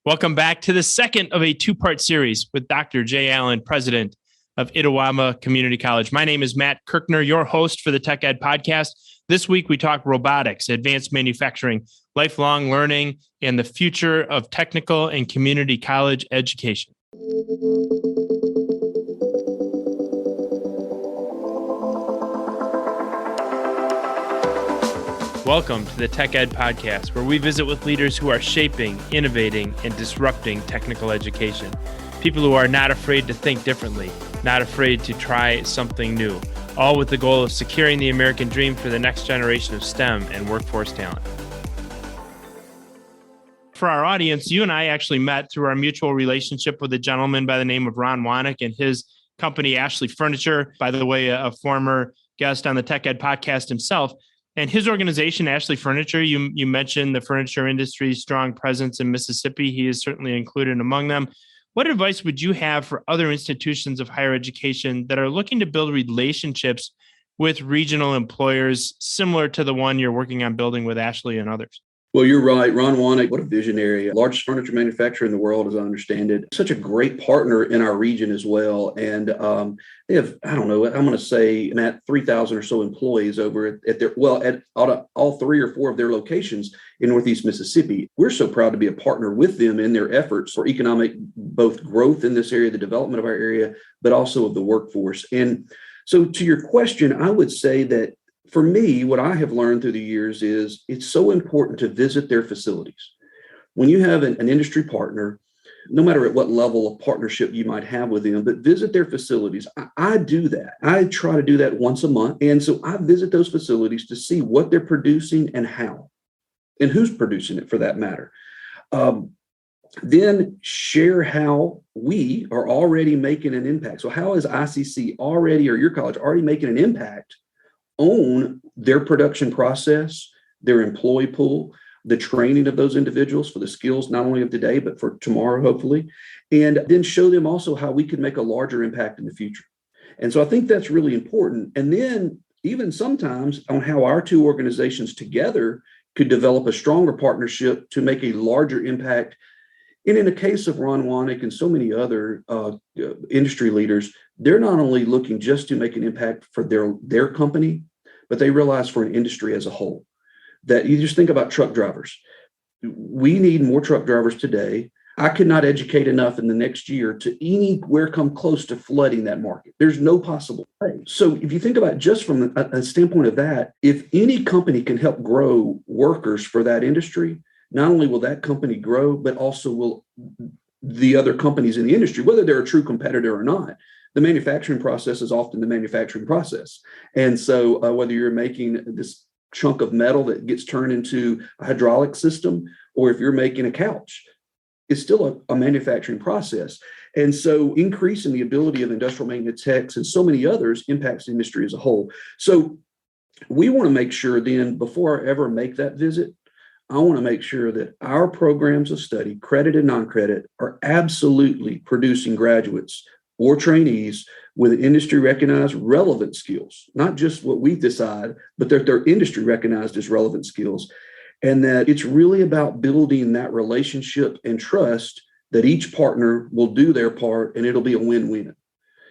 Welcome back to the second of a two-part series with Dr. Jay Allen, president of Itawamba Community College. My name is Matt Kirkner, your host for the Tech Ed podcast. This week, we talk robotics, advanced manufacturing, lifelong learning, and the future of technical and community college education. Welcome to the Tech Ed podcast, where we visit with leaders who are shaping, innovating, and disrupting technical education. People who are not afraid to think differently, not afraid to try something new, all with the goal of securing the American dream for the next generation of STEM and workforce talent. For our audience, you and I actually met through our mutual relationship with a gentleman by the name of Ron Wanek and his company, Ashley Furniture, by the way, a former guest on the Tech Ed podcast himself. And his organization, Ashley Furniture, you mentioned the furniture industry's strong presence in Mississippi. He is certainly included among them. What advice would you have for other institutions of higher education that are looking to build relationships with regional employers similar to the one you're working on building with Ashley and others? Well, you're right. Ron Wanek, what a visionary, largest furniture manufacturer in the world, as I understand it. Such a great partner in our region as well. And they have, I'm going to say, Matt, 3,000 or so employees over at all 3 or 4 of their locations in Northeast Mississippi. We're so proud to be a partner with them in their efforts for economic, both growth in this area, the development of our area, but also of the workforce. And so to your question, I would say that for me, what I have learned through the years is it's so important to visit their facilities. When you have an industry partner, no matter at what level of partnership you might have with them, but visit their facilities. I do that. I try to do that once a month. And so I visit those facilities to see what they're producing and how, and who's producing it for that matter. Then share how we are already making an impact. So how is ICC already, or your college already making an impact on their production process, their employee pool, the training of those individuals for the skills, not only of today, but for tomorrow, hopefully, and then show them also how we could make a larger impact in the future. And so I think that's really important. And then even sometimes on how our two organizations together could develop a stronger partnership to make a larger impact. And in the case of Ron Wanek and so many other industry leaders, they're not only looking just to make an impact for their company, but they realize for an industry as a whole. That you just think about truck drivers. We need more truck drivers today. I could not educate enough in the next year to anywhere come close to flooding that market. There's no possible way. So if you think about just from a standpoint of that, if any company can help grow workers for that industry, not only will that company grow, but also will the other companies in the industry, whether they're a true competitor or not. The manufacturing process is often the manufacturing process. And so whether you're making this chunk of metal that gets turned into a hydraulic system, or if you're making a couch, it's still a manufacturing process. And so increasing the ability of industrial maintenance techs and so many others impacts the industry as a whole. So we want to make sure then, before I ever make that visit, I want to make sure that our programs of study, credit and non-credit, are absolutely producing graduates or trainees with industry recognized relevant skills, not just what we decide, but they're industry recognized as relevant skills. And that it's really about building that relationship and trust that each partner will do their part and it'll be a win-win.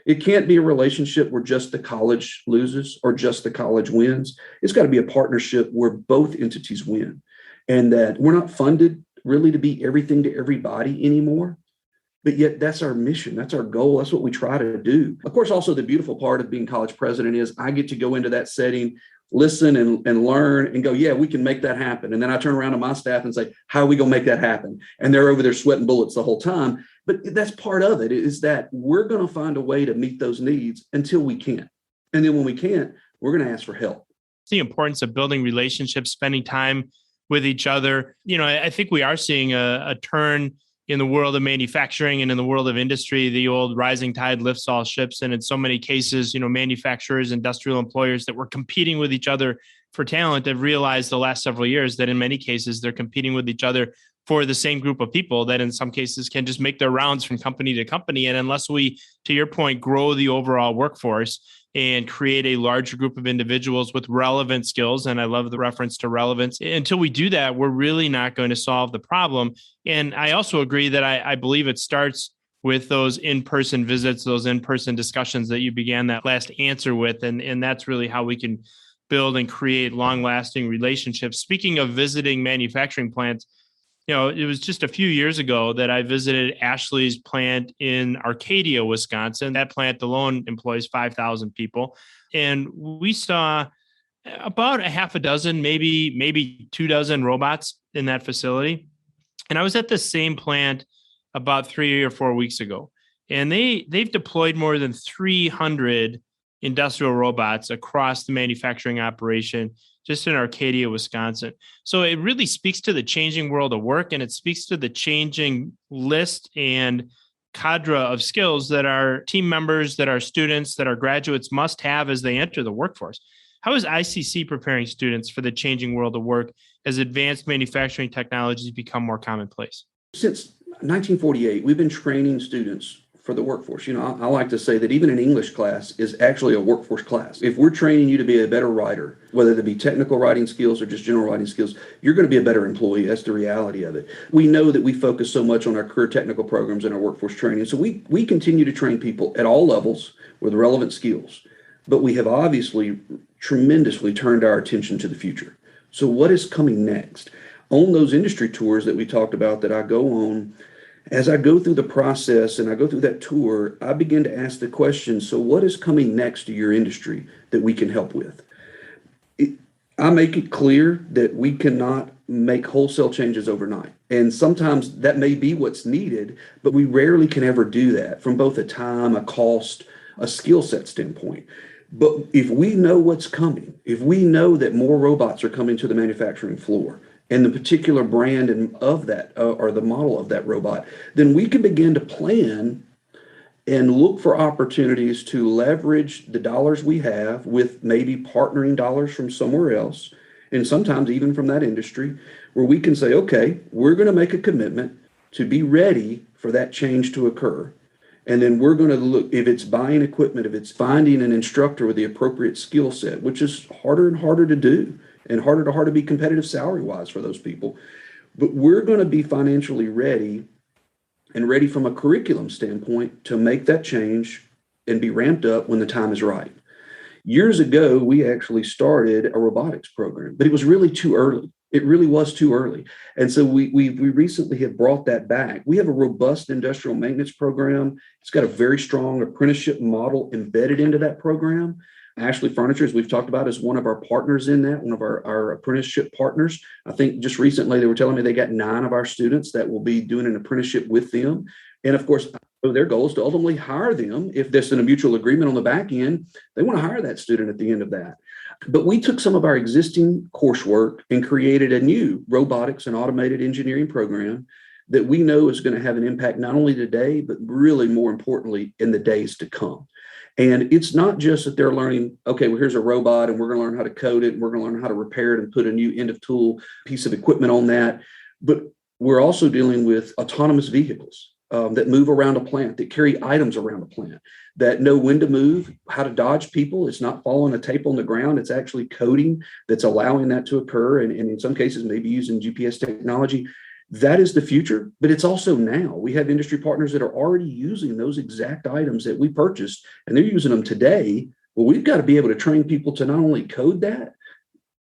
It can't be a relationship where just the college loses or just the college wins. It's got to be a partnership where both entities win, and that we're not funded really to be everything to everybody anymore. But yet that's our mission. That's our goal. That's what we try to do. Of course, also the beautiful part of being college president is I get to go into that setting, listen and learn and go, yeah, we can make that happen. And then I turn around to my staff and say, how are we going to make that happen? And they're over there sweating bullets the whole time. But that's part of it, is that we're going to find a way to meet those needs until we can't. And then when we can't, we're going to ask for help. The importance of building relationships, spending time with each other. I think we are seeing a turn in the world of manufacturing and in the world of industry. The old rising tide lifts all ships. And in so many cases, manufacturers, industrial employers that were competing with each other for talent have realized the last several years that in many cases, they're competing with each other for the same group of people that in some cases can just make their rounds from company to company. And unless we, to your point, grow the overall workforce, and create a larger group of individuals with relevant skills. And I love the reference to relevance. Until we do that, we're really not going to solve the problem. And I also agree that I believe it starts with those in-person visits, those in-person discussions that you began that last answer with. And that's really how we can build and create long-lasting relationships. Speaking of visiting manufacturing plants, it was just a few years ago that I visited Ashley's plant in Arcadia, Wisconsin. That plant alone employs 5,000 people. And we saw about a half a dozen, maybe 24 robots in that facility. And I was at the same plant about 3 or 4 weeks ago. And they've deployed more than 300 industrial robots across the manufacturing operation just in Arcadia, Wisconsin. So it really speaks to the changing world of work, and it speaks to the changing list and cadre of skills that our team members, that our students, that our graduates must have as they enter the workforce. How is ICC preparing students for the changing world of work as advanced manufacturing technologies become more commonplace? Since 1948, we've been training students for the workforce. I like to say that even an English class is actually a workforce class. If we're training you to be a better writer, whether it be technical writing skills or just general writing skills, you're going to be a better employee. That's the reality of it. We know that we focus so much on our career technical programs and our workforce training. So we continue to train people at all levels with relevant skills. But we have obviously tremendously turned our attention to the future. So what is coming next? On those industry tours that we talked about that I go on, as I go through the process and I go through that tour, I begin to ask the question, so what is coming next to your industry that we can help with? I make it clear that we cannot make wholesale changes overnight. And sometimes that may be what's needed, but we rarely can ever do that from both a time, a cost, a skill set standpoint. But if we know what's coming, if we know that more robots are coming to the manufacturing floor, and the particular brand of that or the model of that robot, then we can begin to plan and look for opportunities to leverage the dollars we have with maybe partnering dollars from somewhere else, and sometimes even from that industry, where we can say, okay, we're going to make a commitment to be ready for that change to occur. And then we're going to look, if it's buying equipment, if it's finding an instructor with the appropriate skill set, which is harder and harder to do, and harder to be competitive salary-wise for those people. But we're going to be financially ready and ready from a curriculum standpoint to make that change and be ramped up when the time is right. Years ago, we actually started a robotics program, but it was really too early. It really was too early. And so we recently have brought that back. We have a robust industrial maintenance program. It's got a very strong apprenticeship model embedded into that program. Ashley Furniture, as we've talked about, is one of our partners in that, one of our apprenticeship partners. I think just recently they were telling me they got 9 of our students that will be doing an apprenticeship with them. And of course, their goal is to ultimately hire them. If there's a mutual agreement on the back end, they want to hire that student at the end of that. But we took some of our existing coursework and created a new robotics and automated engineering program that we know is going to have an impact not only today, but really more importantly in the days to come. And it's not just that they're learning, okay, well, here's a robot and we're going to learn how to code it and we're going to learn how to repair it and put a new end of tool piece of equipment on that. But we're also dealing with autonomous vehicles that move around a plant, that carry items around a plant, that know when to move, how to dodge people. It's not following a tape on the ground. It's actually coding that's allowing that to occur. And in some cases, maybe using GPS technology. That is the future, but it's also now. We have industry partners that are already using those exact items that we purchased, and they're using them today. Well, we've got to be able to train people to not only code that,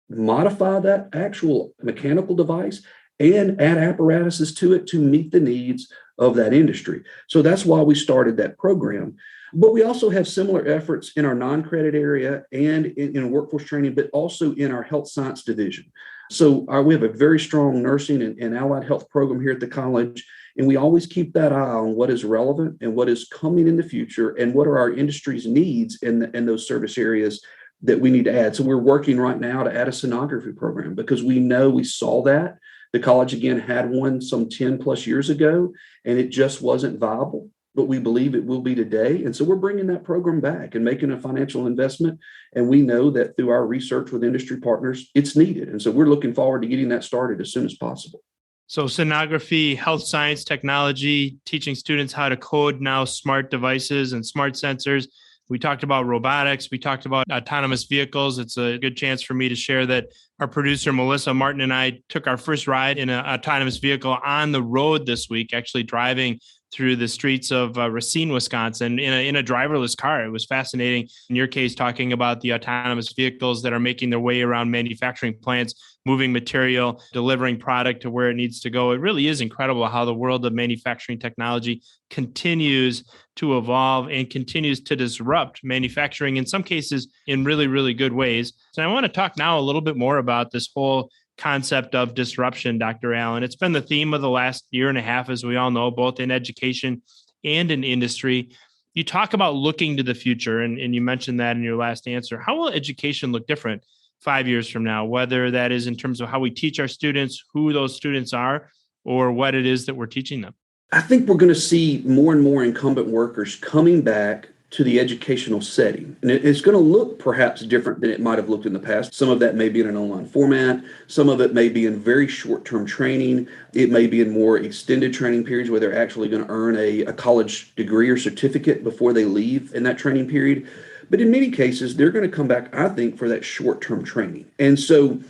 modify that actual mechanical device, and add apparatuses to it to meet the needs of that industry. So that's why we started that program. But we also have similar efforts in our non-credit area and in workforce training, but also in our health science division. So we have a very strong nursing and allied health program here at the college, and we always keep that eye on what is relevant and what is coming in the future and what are our industry's needs in those service areas that we need to add. So we're working right now to add a sonography program because we know we saw that. The college, again, had one some 10 plus years ago, and it just wasn't viable. But we believe it will be today. And so we're bringing that program back and making a financial investment. And we know that through our research with industry partners, it's needed. And so we're looking forward to getting that started as soon as possible. So sonography, health science, technology, teaching students how to code now smart devices and smart sensors. We talked about robotics. We talked about autonomous vehicles. It's a good chance for me to share that our producer, Melissa Martin, and I took our first ride in an autonomous vehicle on the road this week, actually driving through the streets of Racine, Wisconsin in a driverless car. It was fascinating. In your case, talking about the autonomous vehicles that are making their way around manufacturing plants, moving material, delivering product to where it needs to go. It really is incredible how the world of manufacturing technology continues to evolve and continues to disrupt manufacturing, in some cases in really, really good ways. So I want to talk now a little bit more about this whole concept of disruption, Dr. Allen. It's been the theme of the last year and a half, as we all know, both in education and in industry. You talk about looking to the future, and you mentioned that in your last answer. How will education look different 5 years from now, whether that is in terms of how we teach our students, who those students are, or what it is that we're teaching them? I think we're going to see more and more incumbent workers coming back to the educational setting. And it's going to look perhaps different than it might have looked in the past. Some of that may be in an online format. Some of it may be in very short-term training. It may be in more extended training periods where they're actually going to earn a college degree or certificate before they leave in that training period. But in many cases, they're going to come back, I think, for that short-term training. And so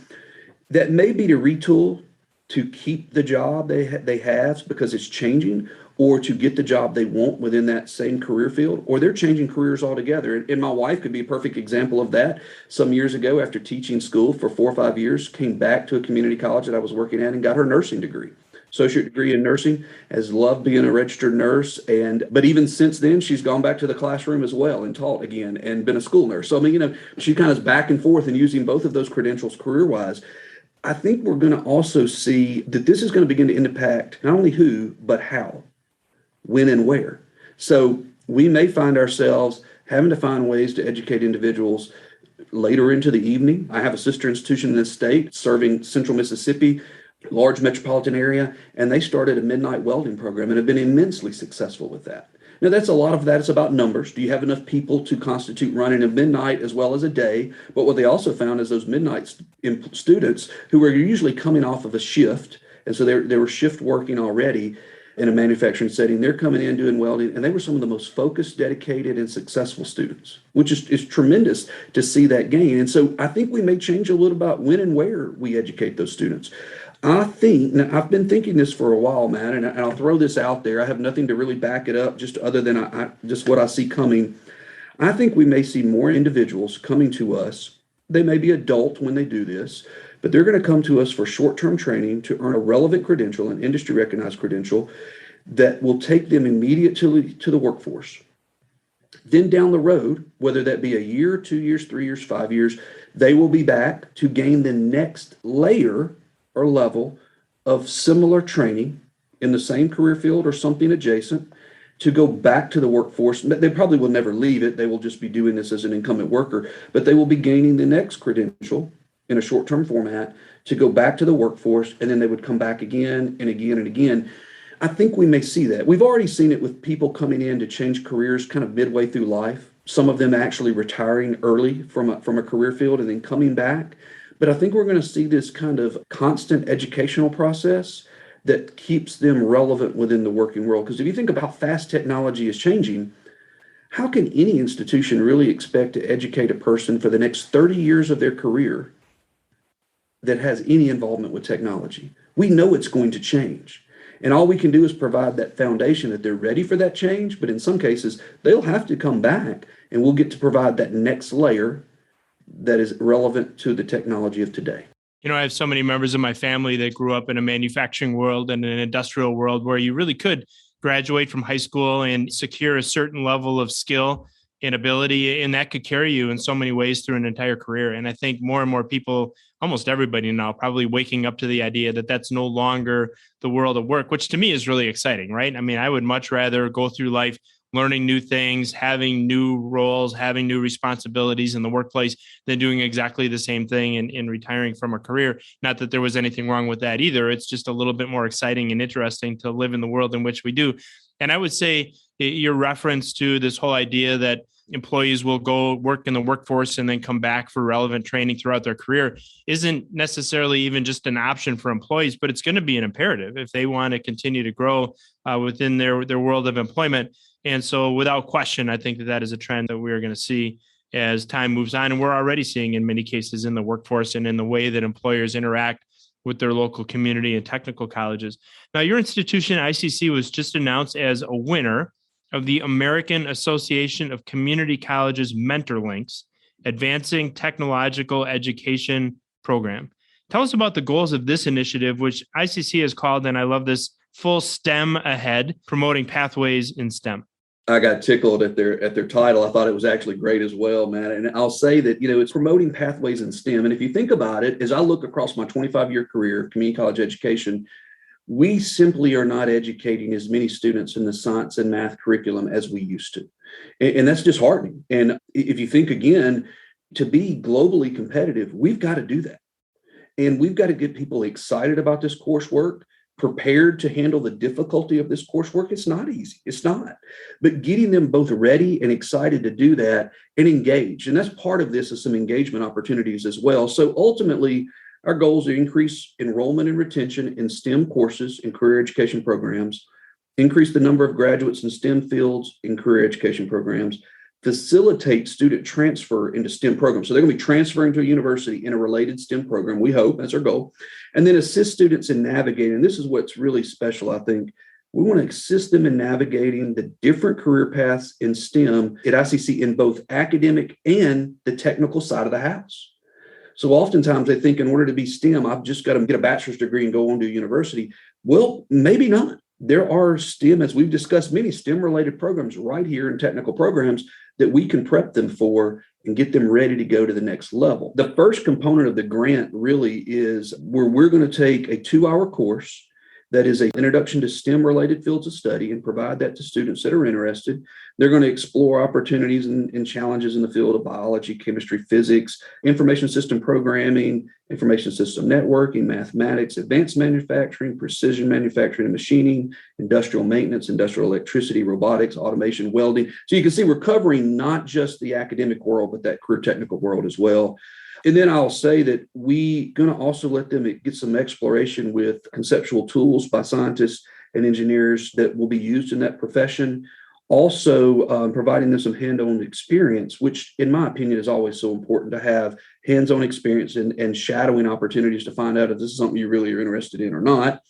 that may be to retool to keep the job they have because it's changing, or to get the job they want within that same career field, or they're changing careers altogether. And my wife could be a perfect example of that. Some years ago, after teaching school for 4 or 5 years, came back to a community college that I was working at and got her nursing degree. Associate degree in nursing, has loved being a registered nurse. But even since then, she's gone back to the classroom as well and taught again and been a school nurse. So, I mean, she kind of is back and forth and using both of those credentials career-wise. I think we're going to also see that this is going to begin to impact not only who, but how, when and where. So we may find ourselves having to find ways to educate individuals later into the evening. I have a sister institution in this state serving central Mississippi, large metropolitan area, and they started a midnight welding program and have been immensely successful with that. Now, that's a lot of that is about numbers. Do you have enough people to constitute running a midnight as well as a day? But what they also found is those midnight students who were usually coming off of a shift, and so they were shift working already in a manufacturing setting, they're coming in doing welding, and they were some of the most focused, dedicated, and successful students, which is tremendous to see that gain. And so I think we may change a little about when and where we educate those students. I think, now I've been thinking this for a while, Matt, and I'll throw this out there. I have nothing to really back it up, just other than just what I see coming. I think we may see more individuals coming to us. They may be adult when they do this, but they're going to come to us for short-term training to earn a relevant credential, an industry-recognized credential that will take them immediately to the workforce. Then down the road, whether that be a year, 2 years, 3 years, 5 years, they will be back to gain the next layer or level of similar training in the same career field or something adjacent to go back to the workforce. They probably will never leave it. They will just be doing this as an incumbent worker, but they will be gaining the next credential in a short-term format to go back to the workforce, and then they would come back again and again and again. I think we may see that. We've already seen it with people coming in to change careers kind of midway through life. Some of them actually retiring early from a career field and then coming back. But I think we're going to see this kind of constant educational process that keeps them relevant within the working world. Because if you think about how fast technology is changing, how can any institution really expect to educate a person for the next 30 years of their career that has any involvement with technology? We know it's going to change. And all we can do is provide that foundation that they're ready for that change. But in some cases, they'll have to come back and we'll get to provide that next layer that is relevant to the technology of today. You know, I have so many members of my family that grew up in a manufacturing world and an industrial world where you really could graduate from high school and secure a certain level of skill and ability, and that could carry you in so many ways through an entire career. And I think more and more people, almost everybody now, probably waking up to the idea that that's no longer the world of work, which to me is really exciting, right? I mean, I would much rather go through life learning new things, having new roles, having new responsibilities in the workplace than doing exactly the same thing and retiring from a career. Not that there was anything wrong with that either. It's just a little bit more exciting and interesting to live in the world in which we do. And I would say your reference to this whole idea that employees will go work in the workforce and then come back for relevant training throughout their career isn't necessarily even just an option for employees, but it's going to be an imperative if they want to continue to grow within their world of employment. And so without question, I think that is a trend that we're going to see as time moves on. And we're already seeing in many cases in the workforce and in the way that employers interact with their local community and technical colleges. Now, your institution, ICC, was just announced as a winner of the American Association of Community Colleges MentorLinks Advancing Technological Education Program. Tell us about the goals of this initiative, which ICC has called, and I love this, Full STEM Ahead, promoting pathways in STEM. I got tickled at their title. I thought it was actually great as well, Matt. And I'll say that, it's promoting pathways in STEM. And if you think about it, as I look across my 25-year career, community college education, we simply are not educating as many students in the science and math curriculum as we used to. And that's disheartening. And if you think again, to be globally competitive, we've got to do that. And we've got to get people excited about this coursework, prepared to handle the difficulty of this coursework. It's not easy. It's not. But getting them both ready and excited to do that and engage. And that's part of this is some engagement opportunities as well. So ultimately, our goal is to increase enrollment and retention in STEM courses and career education programs, increase the number of graduates in STEM fields in career education programs, facilitate student transfer into STEM programs. So they're going to be transferring to a university in a related STEM program, we hope, that's our goal. And then assist students in navigating. This is what's really special, I think. We want to assist them in navigating the different career paths in STEM at ICC in both academic and the technical side of the house. So oftentimes they think in order to be STEM, I've just got to get a bachelor's degree and go on to university. Well, maybe not. There are STEM, as we've discussed, many STEM-related programs right here in technical programs that we can prep them for and get them ready to go to the next level. The first component of the grant really is where we're going to take a 2-hour course that is an introduction to STEM-related fields of study and provide that to students that are interested. They're going to explore opportunities and challenges in the field of biology, chemistry, physics, information system programming, information system networking, mathematics, advanced manufacturing, precision manufacturing and machining, industrial maintenance, industrial electricity, robotics, automation, welding. So you can see we're covering not just the academic world, but that career technical world as well. And then I'll say that we're going to also let them get some exploration with conceptual tools by scientists and engineers that will be used in that profession. Also, providing them some hands-on experience, which in my opinion is always so important to have hands-on experience and shadowing opportunities to find out if this is something you really are interested in or not.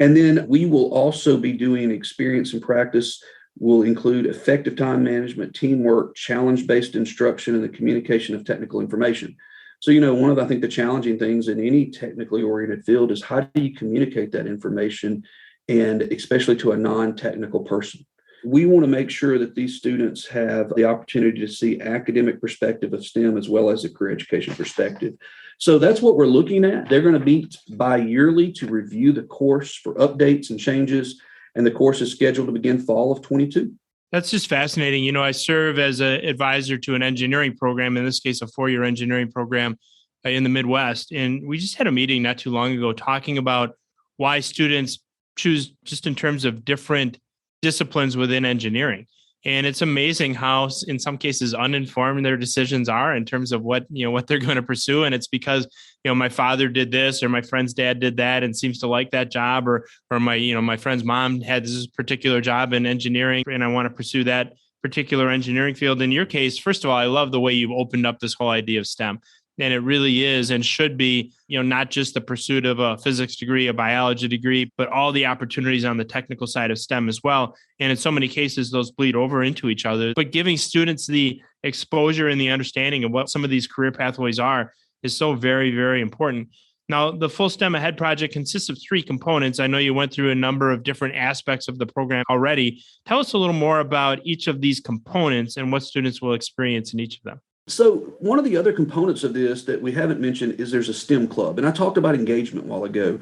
And then we will also be doing experience and practice will include effective time management, teamwork, challenge-based instruction, and the communication of technical information. So, one of, I think, the challenging things in any technically oriented field is how do you communicate that information, and especially to a non-technical person. We want to make sure that these students have the opportunity to see academic perspective of STEM as well as a career education perspective. So that's what we're looking at. They're going to meet bi-yearly to review the course for updates and changes, and the course is scheduled to begin fall of 22. That's just fascinating. I serve as an advisor to an engineering program, in this case, a 4-year engineering program in the Midwest. And we just had a meeting not too long ago talking about why students choose just in terms of different disciplines within engineering. And it's amazing how, in some cases, uninformed their decisions are in terms of what they're going to pursue. And it's because, my father did this, or my friend's dad did that and seems to like that job, or my friend's mom had this particular job in engineering and I want to pursue that particular engineering field. In your case, first of all, I love the way you've opened up this whole idea of STEM. And it really is and should be, not just the pursuit of a physics degree, a biology degree, but all the opportunities on the technical side of STEM as well. And in so many cases, those bleed over into each other. But giving students the exposure and the understanding of what some of these career pathways are is so very, very important. Now, the Full STEM Ahead project consists of 3 components. I know you went through a number of different aspects of the program already. Tell us a little more about each of these components and what students will experience in each of them. So one of the other components of this that we haven't mentioned is there's a STEM club. And I talked about engagement a while ago.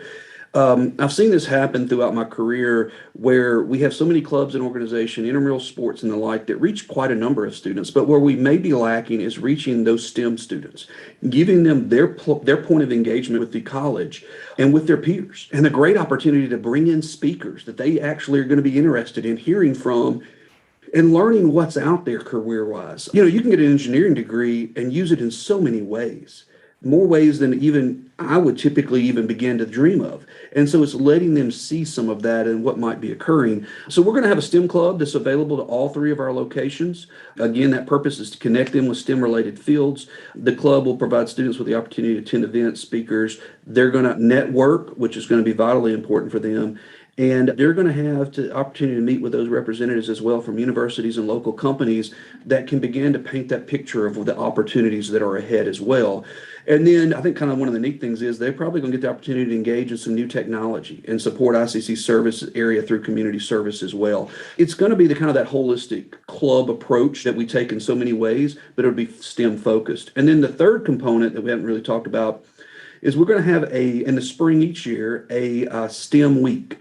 I've seen this happen throughout my career where we have so many clubs and organizations, intramural sports and the like, that reach quite a number of students. But where we may be lacking is reaching those STEM students, giving them their point of engagement with the college and with their peers, and the great opportunity to bring in speakers that they actually are going to be interested in hearing from and learning what's out there career-wise. You can get an engineering degree and use it in so many ways. more ways than even I would typically even begin to dream of. And so it's letting them see some of that and what might be occurring. So we're going to have a STEM club that's available to all three of our locations. Again, that purpose is to connect them with STEM related fields. The club will provide students with the opportunity to attend events, speakers. They're going to network, which is going to be vitally important for them. And they're going to have the opportunity to meet with those representatives as well from universities and local companies that can begin to paint that picture of the opportunities that are ahead as well. And then I think kind of one of the neat things is they're probably going to get the opportunity to engage in some new technology and support ICC service area through community service as well. It's going to be the kind of that holistic club approach that we take in so many ways, but it'll be STEM focused. And then the third component that we haven't really talked about is we're going to have in the spring each year, a STEM week.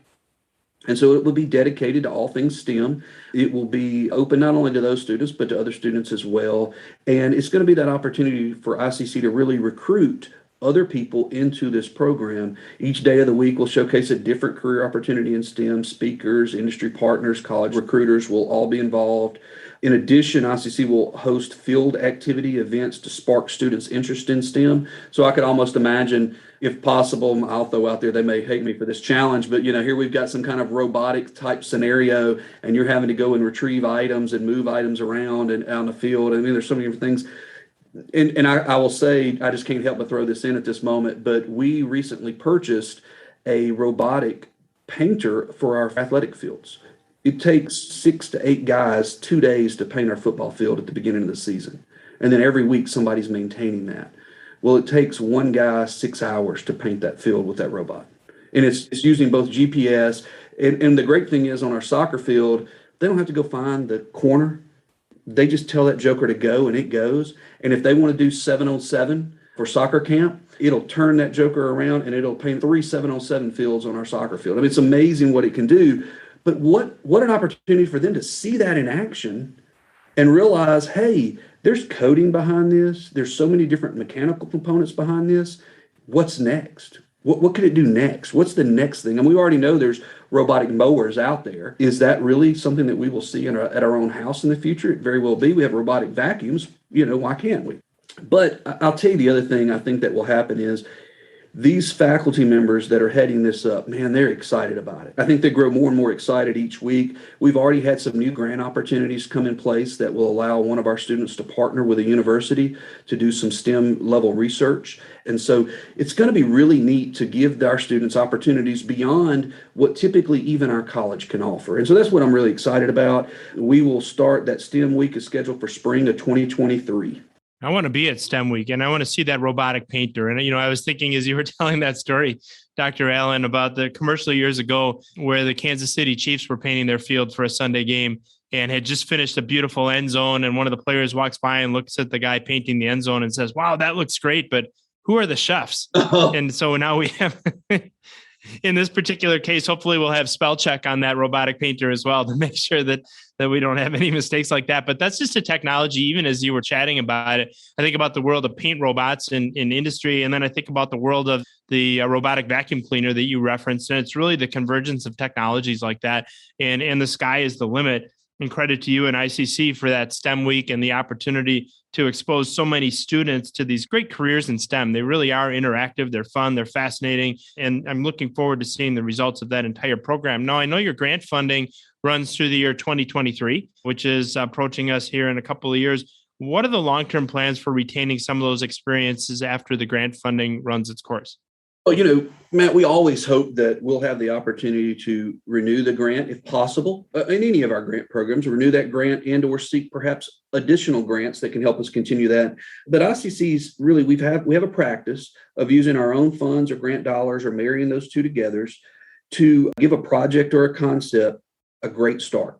And so it will be dedicated to all things STEM. It will be open not only to those students, but to other students as well. And it's going to be that opportunity for ICC to really recruit other people into this program. Each day of the week will showcase a different career opportunity in STEM. Speakers, industry partners, college recruiters will all be involved. In addition, ICC will host field activity events to spark students' interest in STEM. So I could almost imagine, if possible, I'll throw out there, they may hate me for this challenge, but here we've got some kind of robotic type scenario and you're having to go and retrieve items and move items around and out in the field. I mean, there's so many different things. And I will say, I just can't help but throw this in at this moment, but we recently purchased a robotic painter for our athletic fields. It takes 6 to 8 guys 2 days to paint our football field at the beginning of the season. And then every week somebody's maintaining that. Well, it takes one guy 6 hours to paint that field with that robot. And it's using both GPS. And the great thing is on our soccer field, they don't have to go find the corner. They just tell that joker to go and it goes. And if they want to do 7-on-7 for soccer camp, it'll turn that joker around and it'll paint 3 7-on-7 fields on our soccer field. I mean, it's amazing what it can do. But what an opportunity for them to see that in action and realize, hey, there's coding behind this. There's so many different mechanical components behind this. What's next? What could it do next? What's the next thing? And we already know there's robotic mowers out there. Is that really something that we will see at our own house in the future? It very well be. We have robotic vacuums. Why can't we? But I'll tell you the other thing I think that will happen is these faculty members that are heading this up, man, they're excited about it. I think they grow more and more excited each week. We've already had some new grant opportunities come in place that will allow one of our students to partner with a university to do some STEM level research. And so it's going to be really neat to give our students opportunities beyond what typically even our college can offer. And so that's what I'm really excited about. We will start that STEM week is scheduled for spring of 2023. I want to be at STEM week and I want to see that robotic painter. And, I was thinking as you were telling that story, Dr. Allen, about the commercial years ago where the Kansas City Chiefs were painting their field for a Sunday game and had just finished a beautiful end zone. And one of the players walks by and looks at the guy painting the end zone and says, wow, that looks great. But who are the chefs? Oh. And so now we have, in this particular case, hopefully we'll have spell check on that robotic painter as well to make sure that we don't have any mistakes like that. But that's just a technology, even as you were chatting about it. I think about the world of paint robots in industry. And then I think about the world of the robotic vacuum cleaner that you referenced. And it's really the convergence of technologies like that. And the sky is the limit. And credit to you and ICC for that STEM week and the opportunity to expose so many students to these great careers in STEM. They really are interactive. They're fun. They're fascinating. And I'm looking forward to seeing the results of that entire program. Now, I know your grant funding runs through the year 2023, which is approaching us here in a couple of years. What are the long-term plans for retaining some of those experiences after the grant funding runs its course? Well, Matt, we always hope that we'll have the opportunity to renew the grant if possible in any of our grant programs, renew that grant and or seek perhaps additional grants that can help us continue that. But ICC's really, we have a practice of using our own funds or grant dollars or marrying those two together to give a project or a concept a great start.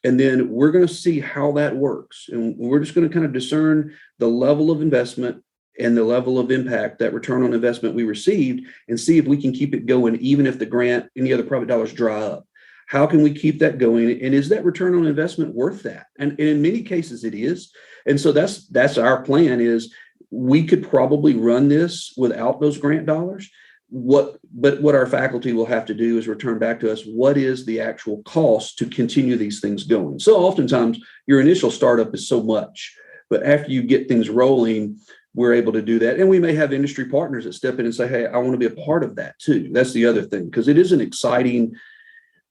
And then we're going to see how that works. And we're just going to kind of discern the level of investment and the level of impact, that return on investment we received, and see if we can keep it going, even if the grant, any other private dollars dry up. How can we keep that going? And is that return on investment worth that? And in many cases it is. And so that's our plan is we could probably run this without those grant dollars. But what our faculty will have to do is return back to us, what is the actual cost to continue these things going? So oftentimes your initial startup is so much, but after you get things rolling, we're able to do that. And we may have industry partners that step in and say, hey, I want to be a part of that too. That's the other thing, because it is an exciting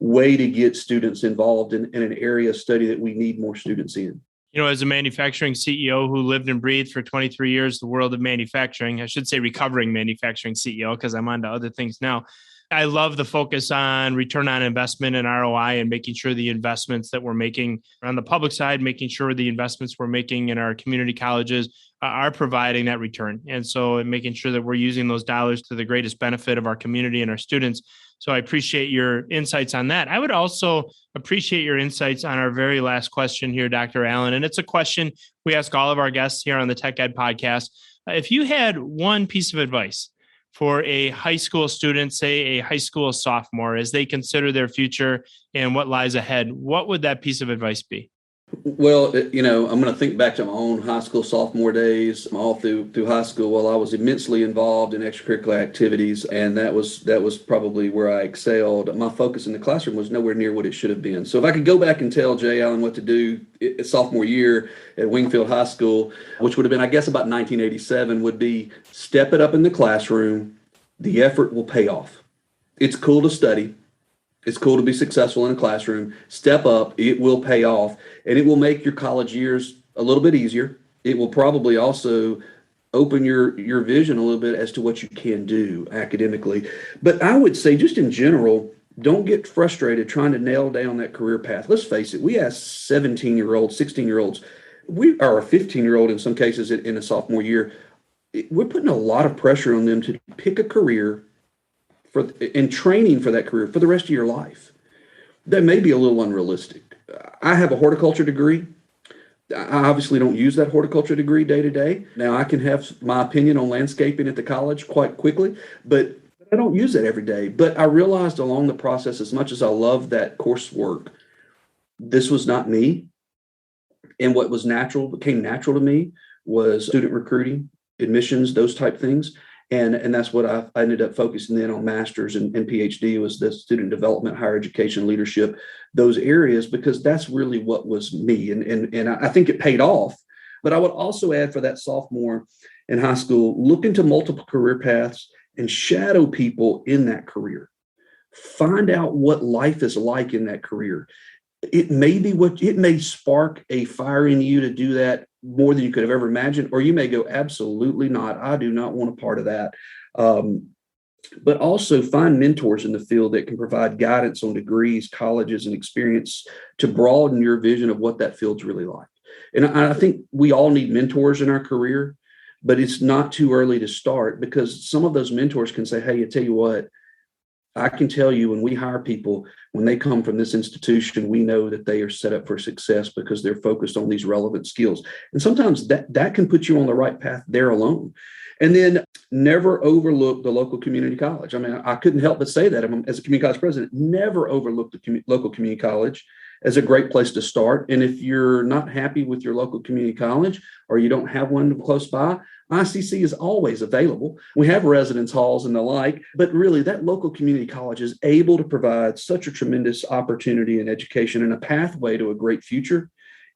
way to get students involved in an area of study that we need more students in. As a manufacturing CEO who lived and breathed for 23 years, the world of manufacturing, I should say recovering manufacturing CEO, because I'm on to other things now. I love the focus on return on investment and ROI, and making sure the investments that we're making on the public side, making sure the investments we're making in our community colleges are providing that return. And so making sure that we're using those dollars to the greatest benefit of our community and our students. So I appreciate your insights on that. I would also appreciate your insights on our very last question here, Dr. Allen. And it's a question we ask all of our guests here on the Tech Ed podcast. If you had one piece of advice for a high school student, say a high school sophomore, as they consider their future and what lies ahead, what would that piece of advice be? Well, I'm going to think back to my own high school sophomore days, all through high school. Well, I was immensely involved in extracurricular activities, and that was probably where I excelled. My focus in the classroom was nowhere near what it should have been. So if I could go back and tell Jay Allen what to do sophomore year at Wingfield High School, which would have been, I guess, about 1987, would be step it up in the classroom. The effort will pay off. It's cool to study. It's cool to be successful in a classroom. Step up. It will pay off, and it will make your college years a little bit easier. It will probably also open your vision a little bit as to what you can do academically. But I would say, just in general, don't get frustrated trying to nail down that career path. Let's face it. We ask 17-year-olds, 16-year-olds, we are a 15-year-old in some cases in a sophomore year. We're putting a lot of pressure on them to pick a career and training for that career for the rest of your life. That may be a little unrealistic. I have a horticulture degree. I obviously don't use that horticulture degree day to day. Now, I can have my opinion on landscaping at the college quite quickly, but I don't use it every day. But I realized along the process, as much as I love that coursework, this was not me. And what became natural to me was student recruiting, admissions, those type things. And that's what I ended up focusing in on. Master's and PhD was the student development, higher education, leadership, those areas, because that's really what was me. And I think it paid off. But I would also add, for that sophomore in high school, look into multiple career paths and shadow people in that career. Find out what life is like in that career. It may spark a fire in you to do that more than you could have ever imagined, or you may go, absolutely not. I do not want a part of that. But also find mentors in the field that can provide guidance on degrees, colleges, and experience to broaden your vision of what that field's really like. And I think we all need mentors in our career, but it's not too early to start, because some of those mentors can say, hey, I tell you what, I can tell you, when we hire people, when they come from this institution, we know that they are set up for success because they're focused on these relevant skills. And sometimes that can put you on the right path there alone. And then never overlook the local community college. I mean, I couldn't help but say that as a community college president. Never overlook the local community college as a great place to start. And if you're not happy with your local community college, or you don't have one close by, ICC is always available. We have residence halls and the like, but really that local community college is able to provide such a tremendous opportunity in education and a pathway to a great future.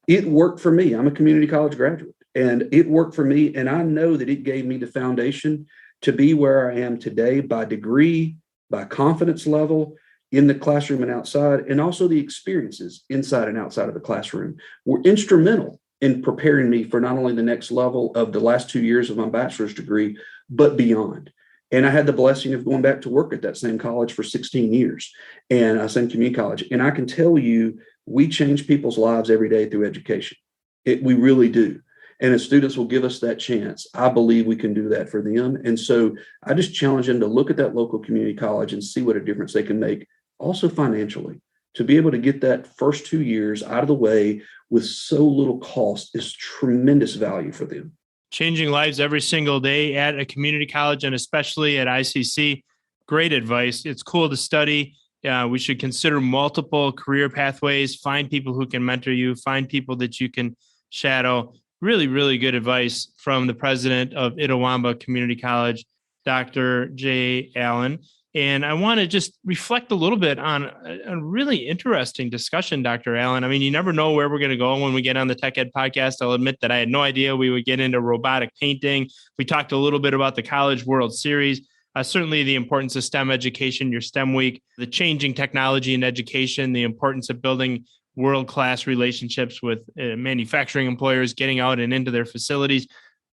It worked for me. I'm a community college graduate, and it worked for me. And I know that it gave me the foundation to be where I am today, by degree, by confidence level, in the classroom and outside, and also the experiences inside and outside of the classroom were instrumental in preparing me for not only the next level of the last 2 years of my bachelor's degree, but beyond. And I had the blessing of going back to work at that same college for 16 years, and same community college. And I can tell you, we change people's lives every day through education. We really do. And as students will give us that chance, I believe we can do that for them. And so I just challenge them to look at that local community college and see what a difference they can make, also financially. To be able to get that first 2 years out of the way with so little cost is tremendous value for them. Changing lives every single day at a community college, and especially at ICC. Great advice. It's cool to study. We should consider multiple career pathways, find people who can mentor you, find people that you can shadow. Really, really good advice from the president of Itawamba Community College, Dr. Jay Allen. And I want to just reflect a little bit on a really interesting discussion, Dr. Allen. I mean, you never know where we're going to go when we get on the Tech Ed podcast. I'll admit that I had no idea we would get into robotic painting. We talked a little bit about the College World Series, certainly the importance of STEM education, your STEM week, the changing technology in education, the importance of building world-class relationships with manufacturing employers, getting out and into their facilities.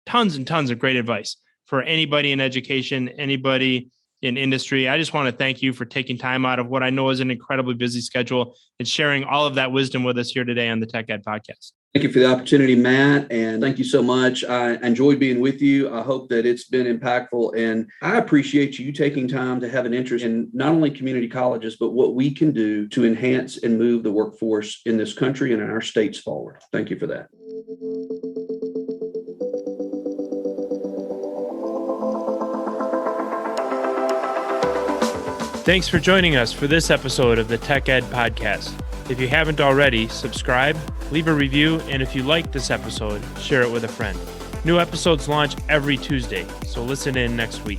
Tons and tons of great advice for anybody in education, anybody in industry. I just want to thank you for taking time out of what I know is an incredibly busy schedule and sharing all of that wisdom with us here today on the Tech Ed podcast. Thank you for the opportunity, Matt, and thank you so much. I enjoyed being with you. I hope that it's been impactful, and I appreciate you taking time to have an interest in not only community colleges, but what we can do to enhance and move the workforce in this country and in our states forward. Thank you for that. Thanks for joining us for this episode of the Tech Ed Podcast. If you haven't already, subscribe, leave a review, and if you liked this episode, share it with a friend. New episodes launch every Tuesday, so listen in next week.